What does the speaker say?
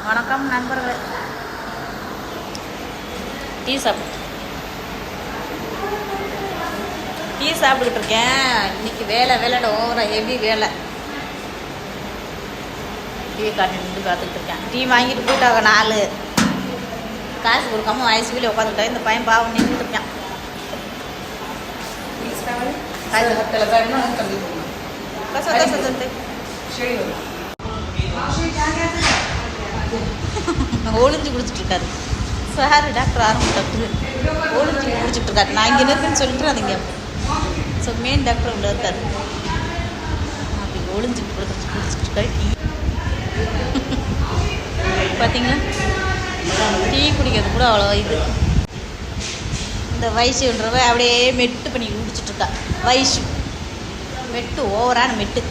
வணக்கம் நண்பர்களே. டீ சாப்பிட்டுக்கிட்டு இருக்கேன். இன்னைக்கு வேலை ஓவரா ஹெவி வேலை. டீ காட்டி நின்று பார்த்துக்கிட்டு இருக்கேன். டீ வாங்கிட்டு போயிட்டாங்க 4 காசு கொடுக்காம வயசுக்குள்ளே உட்காந்துக்கிட்டேன். இந்த பையன் பாவம் நின்றுட்டு இருக்கான். ஒளிஞ்சு குடிச்சிட்டு இருக்காரு சார். டாக்டர் டாக்டர் ஒளிஞ்சு குடிச்சிட்டு இருக்காரு. நான் இங்கே இருக்குன்னு சொல்லிட்டு அதுங்க. ஸோ மெயின் டாக்டர் உள்ள இருக்காரு. அப்படி ஒளிஞ்சு குடிச்சிட்டு இருக்காரு. டீ பார்த்தீங்களா, டீ குடிக்கிறது கூட அவ்வளோ இது. இந்த வயசுன்றவ அப்படியே மெட்டு பண்ணி குடிச்சிட்ருக்கா. வயசு மெட்டு ஓவரான மெட்டு.